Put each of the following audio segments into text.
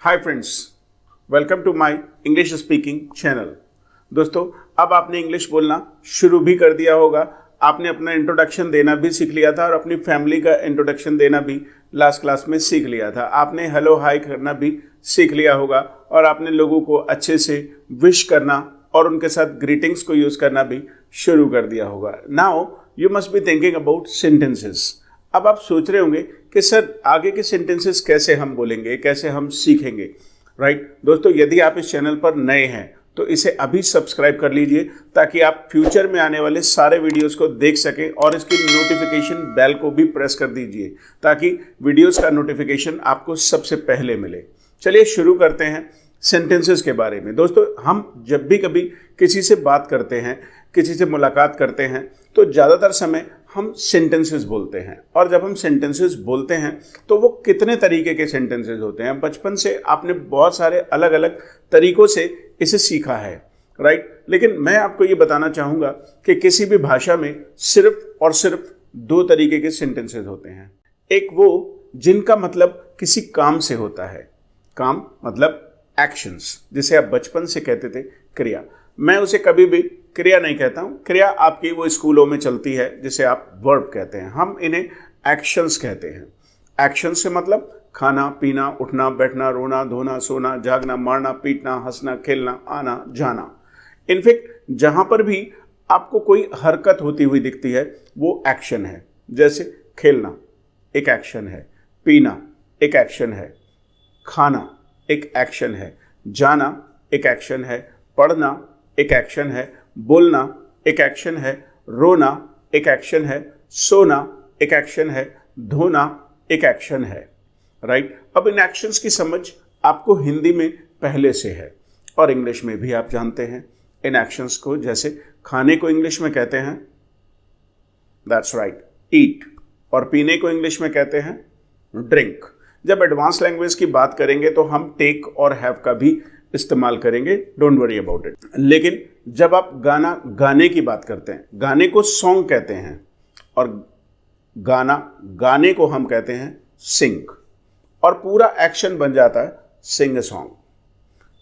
Hi friends, welcome to my English speaking channel. दोस्तों, अब आपने इंग्लिश बोलना शुरू भी कर दिया होगा। आपने अपना इंट्रोडक्शन देना भी सीख लिया था और अपनी फैमिली का इंट्रोडक्शन देना भी लास्ट क्लास में सीख लिया था। आपने हेलो हाय करना भी सीख लिया होगा और आपने लोगों को अच्छे से विश करना और उनके साथ ग्रीटिंग्स को यूज़ करना भी शुरू कर दिया होगा। Now you must be thinking about sentences. अब आप सोच रहे होंगे कि सर आगे के सेंटेंसेस कैसे हम बोलेंगे, कैसे हम सीखेंगे, राइट? दोस्तों, यदि आप इस चैनल पर नए हैं तो इसे अभी सब्सक्राइब कर लीजिए ताकि आप फ्यूचर में आने वाले सारे वीडियोस को देख सकें और इसकी नोटिफिकेशन बेल को भी प्रेस कर दीजिए ताकि वीडियोस का नोटिफिकेशन आपको सबसे पहले मिले। चलिए शुरू करते हैं सेंटेंसेस के बारे में। दोस्तों, हम जब भी कभी किसी से बात करते हैं, किसी से मुलाकात करते हैं तो ज़्यादातर समय हम सेंटेंसेस बोलते हैं। और जब हम सेंटेंसेस बोलते हैं तो वो कितने तरीके के सेंटेंसेस होते हैं। बचपन से आपने बहुत सारे अलग अलग तरीकों से इसे सीखा है, राइट? लेकिन मैं आपको ये बताना चाहूँगा कि किसी भी भाषा में सिर्फ और सिर्फ दो तरीके के सेंटेंसेस होते हैं। एक वो जिनका मतलब किसी काम से होता है, काम मतलब एक्शंस, जिसे आप बचपन से कहते थे क्रिया। मैं उसे कभी भी क्रिया नहीं कहता हूँ। क्रिया आपकी वो स्कूलों में चलती है जिसे आप वर्ब कहते हैं, हम इन्हें एक्शंस कहते हैं। एक्शंस से मतलब खाना, पीना, उठना, बैठना, रोना, धोना, सोना, जागना, मारना, पीटना, हंसना, खेलना, आना, जाना। इनफैक्ट जहाँ पर भी आपको कोई हरकत होती हुई दिखती है वो एक्शन है। जैसे खेलना एक एक्शन है, पीना एक एक्शन है, खाना एक एक्शन है, जाना एक एक्शन है, पढ़ना एक एक्शन है, बोलना एक एक्शन है, रोना एक एक्शन है, सोना एक एक्शन है, धोना एक एक्शन है, राइट? अब इन एक्शंस की समझ आपको हिंदी में पहले से है और इंग्लिश में भी आप जानते हैं इन एक्शंस को। जैसे खाने को इंग्लिश में कहते हैं दैट्स राइट ईट, और पीने को इंग्लिश में कहते हैं ड्रिंक। जब एडवांस लैंग्वेज की बात करेंगे तो हम टेक और हैव का भी इस्तेमाल करेंगे, डोंट वरी अबाउट इट। लेकिन जब आप गाने की बात करते हैं, गाने को सॉन्ग कहते हैं और गाने को हम कहते हैं सिंग, और पूरा एक्शन बन जाता है सिंग अ सॉन्ग।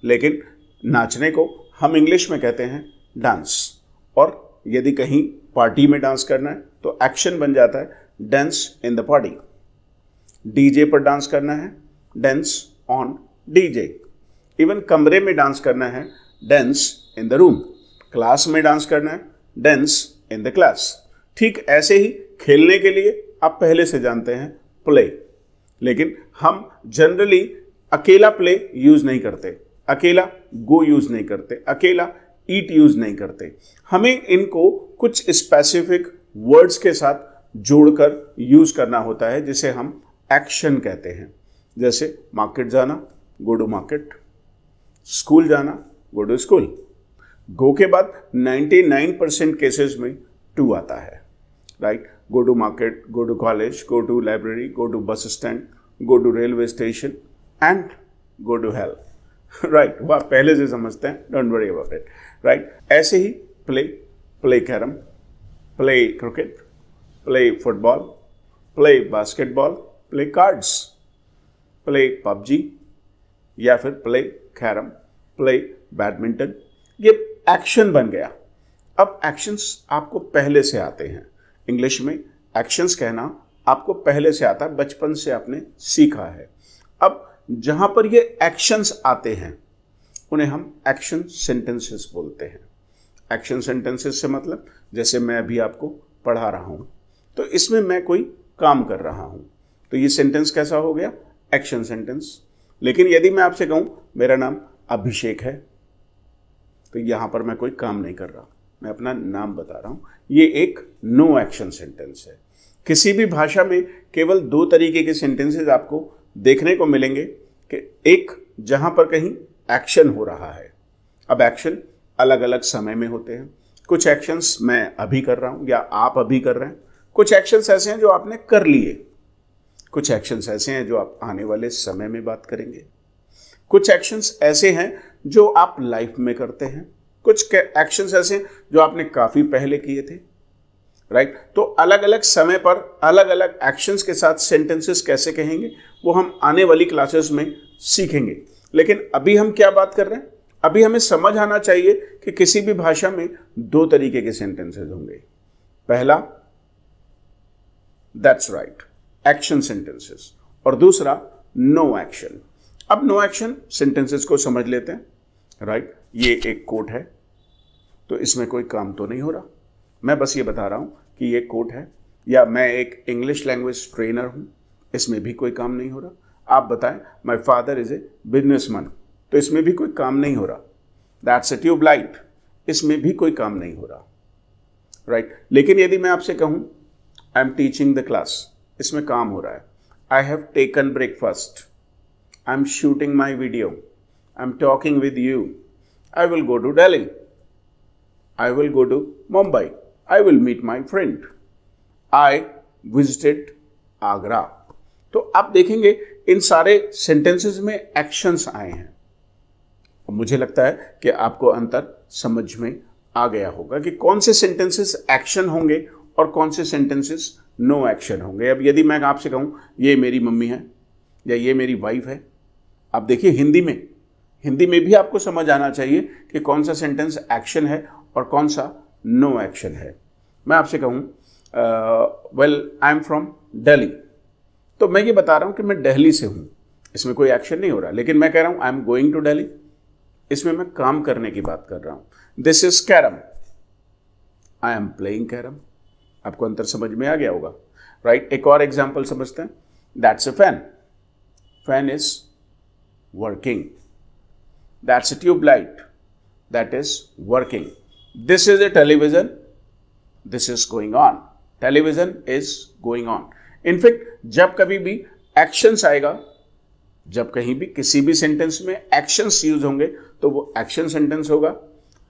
लेकिन नाचने को हम इंग्लिश में कहते हैं डांस, और यदि कहीं पार्टी में डांस करना है तो एक्शन बन जाता है dance in the party. DJ पर डांस करना है डांस ऑन डीजे। इवन कमरे में डांस करना है dance in the room. Class में डांस करना है डांस इन द क्लास। ठीक ऐसे ही खेलने के लिए आप पहले से जानते हैं प्ले, लेकिन हम जनरली अकेला प्ले यूज नहीं करते, अकेला गो यूज नहीं करते, अकेला ईट यूज नहीं करते। हमें इनको कुछ स्पेसिफिक वर्ड्स के साथ जोड़कर यूज करना होता है जिसे हम एक्शन कहते हैं। जैसे मार्केट जाना, गो टू मार्केट, स्कूल जाना, गो टू स्कूल। गो के बाद 99% केसेस में टू आता है, right? Go to market, go to college, go to library, go to bus stand, go to railway station and go to health, right? वह पहले से समझते हैं, don't worry about it, right? ऐसे ही play carrom, play cricket, play football, play basketball, play cards, play PUBG, या फिर play carrom, play badminton. ये एक्शन बन गया। अब एक्शंस आपको पहले से आते हैं। इंग्लिश में एक्शंस कहना आपको पहले से आता है, बचपन से आपने सीखा है। अब जहां पर ये एक्शंस आते हैं उन्हें हम एक्शन सेंटेंसेस बोलते हैं। एक्शन सेंटेंसेस से मतलब जैसे मैं अभी आपको पढ़ा रहा हूं तो इसमें मैं कोई काम कर रहा हूं तो ये सेंटेंस कैसा हो गया? Action sentence. लेकिन यदि मैं आपसे कहूं मेरा नाम अभिषेक है तो यहां पर मैं कोई काम नहीं कर रहा, मैं अपना नाम बता रहा हूं। ये एक नो एक्शन सेंटेंस है। किसी भी भाषा में केवल दो तरीके के सेंटेंसेस आपको देखने को मिलेंगे कि एक जहां पर कहीं एक्शन हो रहा है। अब एक्शन अलग अलग समय में होते हैं। कुछ एक्शंस मैं अभी कर रहा हूं या आप अभी कर रहे हैं। कुछ एक्शंस ऐसे हैं जो आपने कर लिए। कुछ एक्शंस ऐसे हैं जो आप आने वाले समय में बात करेंगे। कुछ एक्शंस ऐसे हैं जो आप लाइफ में करते हैं। कुछ एक्शंस ऐसे हैं जो आपने काफ़ी पहले किए थे। राइट। तो अलग अलग समय पर अलग अलग एक्शंस के साथ सेंटेंसेस कैसे कहेंगे वो हम आने वाली क्लासेस में सीखेंगे। लेकिन अभी हम क्या बात कर रहे हैं, अभी हमें समझ आना चाहिए कि किसी भी भाषा में दो तरीके के सेंटेंसेस होंगे। पहला दैट्स राइट, एक्शन सेंटेंसेस, और दूसरा नो एक्शन। अब नो एक्शन सेंटेंसेस को समझ लेते हैं, राइट। ये एक कोट है तो इसमें कोई काम तो नहीं हो रहा, मैं बस ये बता रहा हूं कि ये कोट है, या मैं एक इंग्लिश लैंग्वेज ट्रेनर हूं, इसमें भी कोई काम नहीं हो रहा। आप बताएं, my father is a businessman, तो इसमें भी कोई काम नहीं हो रहा। दैट्स अ ट्यूबलाइट, इसमें भी कोई काम नहीं हो रहा, राइट। लेकिन यदि मैं आपसे कहूं I am teaching the class, इसमें काम हो रहा है। I have taken breakfast, I am shooting my video, I am talking with you, I will go to Delhi, I will go to Mumbai, I will meet my friend, I visited Agra। तो आप देखेंगे इन सारे sentences में actions आए हैं। मुझे लगता है कि आपको अंतर समझ में आ गया होगा कि कौन से सेंटेंसेस एक्शन होंगे और कौन से सेंटेंसेस नो एक्शन होंगे। अब यदि मैं आपसे कहूँ ये मेरी मम्मी है या ये मेरी वाइफ है, आप देखिए हिंदी में भी आपको समझ आना चाहिए कि कौन सा सेंटेंस एक्शन है और कौन सा नो एक्शन है। मैं आपसे कहूँ well I am from Delhi, तो मैं ये बता रहा हूँ कि मैं दिल्ली से हूँ, इसमें कोई एक्शन नहीं हो रहा। लेकिन मैं कह रहा हूँ I am going to Delhi, इसमें मैं काम करने की बात कर रहा हूँ। This is carrom, I am playing carrom. आपको अंतर समझ में आ गया होगा, राइट। एक और एग्जाम्पल समझते हैं। That's a fan, fan is working. That's a tubelight, that is working. This is a television, this is going on, television is going on। In fact जब कभी भी एक्शंस आएगा, जब कहीं भी किसी भी सेंटेंस में एक्शंस यूज होंगे तो वो एक्शन सेंटेंस होगा,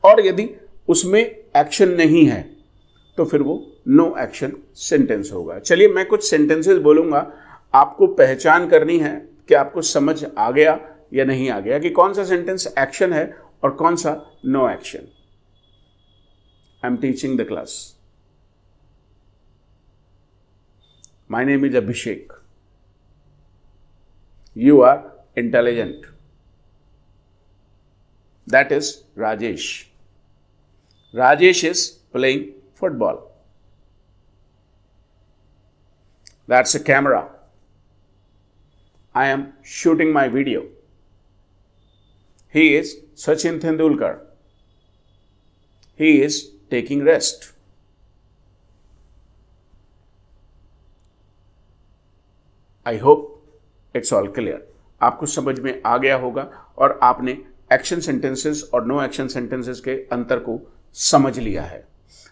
और यदि उसमें एक्शन नहीं है तो फिर वो नो एक्शन सेंटेंस होगा। चलिए मैं कुछ सेंटेंसेस बोलूंगा, आपको पहचान करनी है कि आपको समझ आ गया या नहीं आ गया कि कौन सा सेंटेंस एक्शन है और कौन सा no action. I'm teaching the class. My name is Abhishek. You are intelligent. That is Rajesh. Rajesh is playing football. That's a camera. I am shooting my video. He is Sachin Tendulkar. He is taking rest. I hope it's all clear। आपको समझ में आ गया होगा और आपने action sentences और no action sentences के अंतर को समझ लिया है।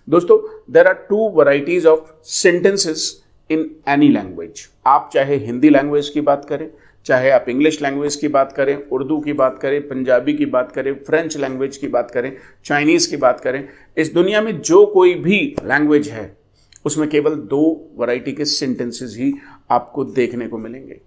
दोस्तों, there are two varieties of sentences in any language। आप चाहे हिंदी लैंग्वेज की बात करें, चाहे आप इंग्लिश लैंग्वेज की बात करें, उर्दू की बात करें, पंजाबी की बात करें, फ्रेंच लैंग्वेज की बात करें, चाइनीज़ की बात करें, इस दुनिया में जो कोई भी लैंग्वेज है उसमें केवल दो वैरायटी के सेंटेंसेस ही आपको देखने को मिलेंगे।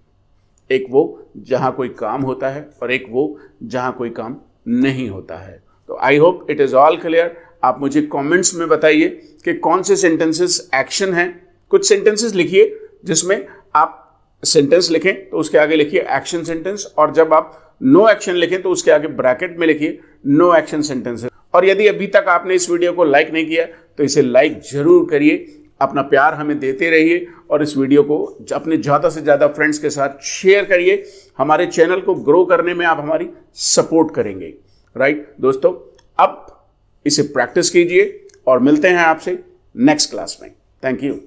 एक वो जहाँ कोई काम होता है और एक वो जहाँ कोई काम नहीं होता है। तो I hope it is all clear. आप मुझे कमेंट्स में बताइए कि कौन से सेंटेंसेस एक्शन हैं। कुछ सेंटेंसेस लिखिए जिसमें आप सेंटेंस लिखें तो उसके आगे लिखिए एक्शन सेंटेंस, और जब आप नो एक्शन लिखें तो उसके आगे ब्रैकेट में लिखिए नो एक्शन सेंटेंस। और यदि अभी तक आपने इस वीडियो को लाइक नहीं किया तो इसे लाइक जरूर करिए, अपना प्यार हमें देते रहिए और इस वीडियो को अपने ज़्यादा से ज़्यादा फ्रेंड्स के साथ शेयर करिए। हमारे चैनल को ग्रो करने में आप हमारी सपोर्ट करेंगे, राइट दोस्तों। अब इसे प्रैक्टिस कीजिए और मिलते हैं आपसे नेक्स्ट क्लास में। Thank you.